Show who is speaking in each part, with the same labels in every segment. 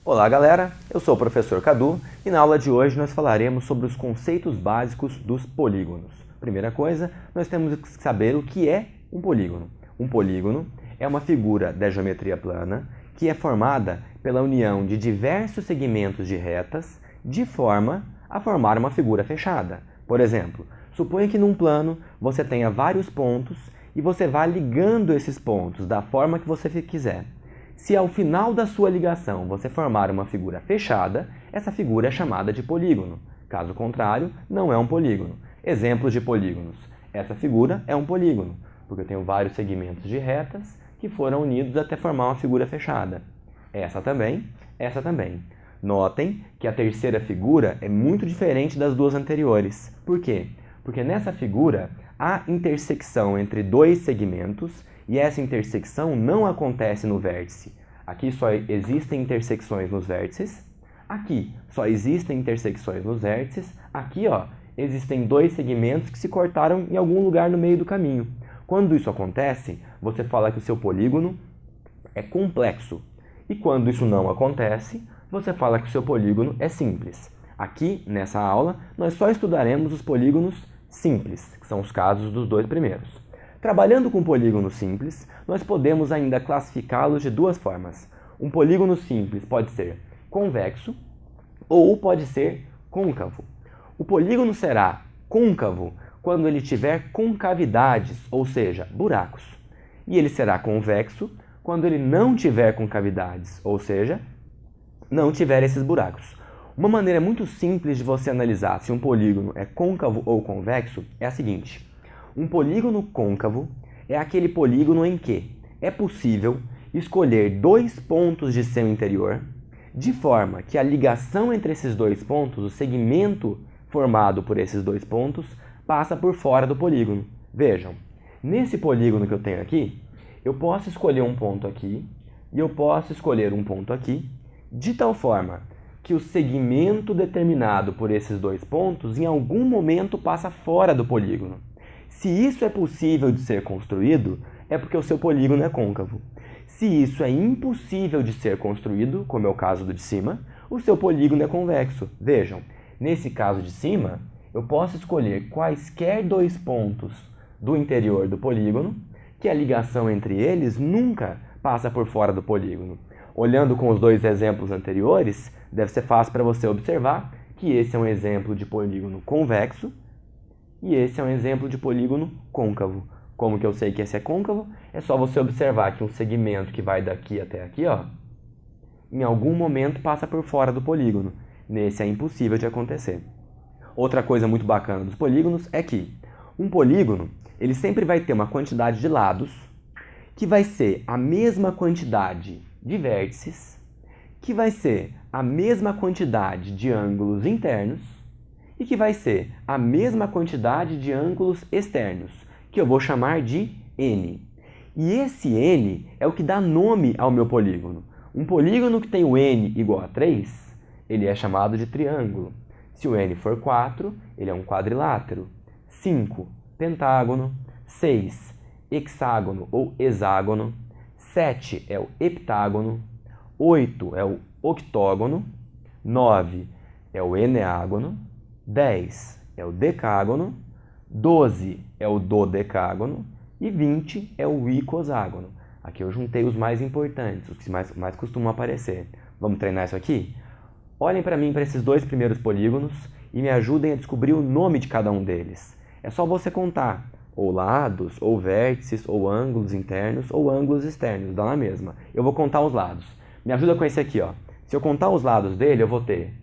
Speaker 1: Olá galera, eu sou o professor Cadu e na aula de hoje nós falaremos sobre os conceitos básicos dos polígonos. Primeira coisa, nós temos que saber o que é um polígono. Um polígono é uma figura da geometria plana que é formada pela união de diversos segmentos de retas de forma a formar uma figura fechada. Por exemplo, suponha que num plano você tenha vários pontos e você vá ligando esses pontos da forma que você quiser. Se ao final da sua ligação você formar uma figura fechada, essa figura é chamada de polígono. Caso contrário, não é um polígono. Exemplos de polígonos. Essa figura é um polígono, porque eu tenho vários segmentos de retas que foram unidos até formar uma figura fechada. Essa também. Notem que a terceira figura é muito diferente das duas anteriores. Por quê? Porque nessa figura há intersecção entre dois segmentos e essa intersecção não acontece no vértice. Aqui só existem intersecções nos vértices, aqui só existem intersecções nos vértices, aqui existem dois segmentos que se cortaram em algum lugar no meio do caminho. Quando isso acontece, você fala que o seu polígono é complexo. E quando isso não acontece, você fala que o seu polígono é simples. Aqui, nessa aula, nós só estudaremos os polígonos simples, que são os casos dos dois primeiros. Trabalhando com polígonos simples, nós podemos ainda classificá-los de duas formas. Um polígono simples pode ser convexo ou pode ser côncavo. O polígono será côncavo quando ele tiver concavidades, ou seja, buracos. E ele será convexo quando ele não tiver concavidades, ou seja, não tiver esses buracos. Uma maneira muito simples de você analisar se um polígono é côncavo ou convexo é a seguinte. Um polígono côncavo é aquele polígono em que é possível escolher dois pontos de seu interior, de forma que a ligação entre esses dois pontos, o segmento formado por esses dois pontos, passa por fora do polígono. Vejam, nesse polígono que eu tenho aqui, eu posso escolher um ponto aqui e eu posso escolher um ponto aqui, de tal forma que o segmento determinado por esses dois pontos em algum momento passa fora do polígono. Se isso é possível de ser construído, é porque o seu polígono é côncavo. Se isso é impossível de ser construído, como é o caso do de cima, o seu polígono é convexo. Vejam, nesse caso de cima, eu posso escolher quaisquer dois pontos do interior do polígono, que a ligação entre eles nunca passa por fora do polígono. Olhando com os dois exemplos anteriores, deve ser fácil para você observar que esse é um exemplo de polígono convexo e esse é um exemplo de polígono côncavo. Como que eu sei que esse é côncavo? É só você observar que um segmento que vai daqui até aqui, em algum momento passa por fora do polígono. Nesse é impossível de acontecer. Outra coisa muito bacana dos polígonos é que um polígono ele sempre vai ter uma quantidade de lados que vai ser a mesma quantidade de vértices, que vai ser a mesma quantidade de ângulos internos e que vai ser a mesma quantidade de ângulos externos, que eu vou chamar de N. E esse N é o que dá nome ao meu polígono. Um polígono que tem o N igual a 3, ele é chamado de triângulo. Se o N for 4, ele é um quadrilátero. 5, pentágono. 6, hexágono ou hexágono. 7 é o heptágono. 8 é o octógono. 9 é o eneágono. 10 é o decágono. 12 é o dodecágono. E 20 é o icoságono. Aqui eu juntei os mais importantes, os que mais costumam aparecer. Vamos treinar isso aqui? Olhem para mim, para esses dois primeiros polígonos e me ajudem a descobrir o nome de cada um deles. É só você contar ou lados, ou vértices, ou ângulos internos, ou ângulos externos, dá na mesma. Eu vou contar os lados. Me ajuda com esse aqui, Se eu contar os lados dele, eu vou ter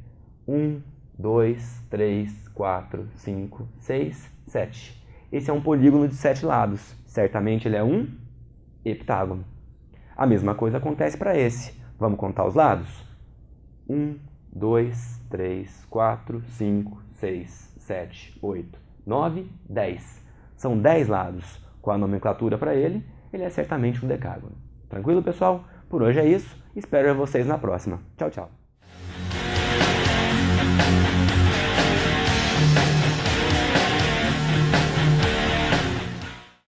Speaker 1: 1, 2, 3, 4, 5, 6, 7. Esse é um polígono de 7 lados. Certamente ele é um heptágono. A mesma coisa acontece para esse. Vamos contar os lados? 1, 2, 3, 4, 5, 6, 7, 8, 9, 10. São 10 lados. Com a nomenclatura para ele, ele é certamente um decágono. Tranquilo, pessoal? Por hoje é isso. Espero ver vocês na próxima. Tchau, tchau.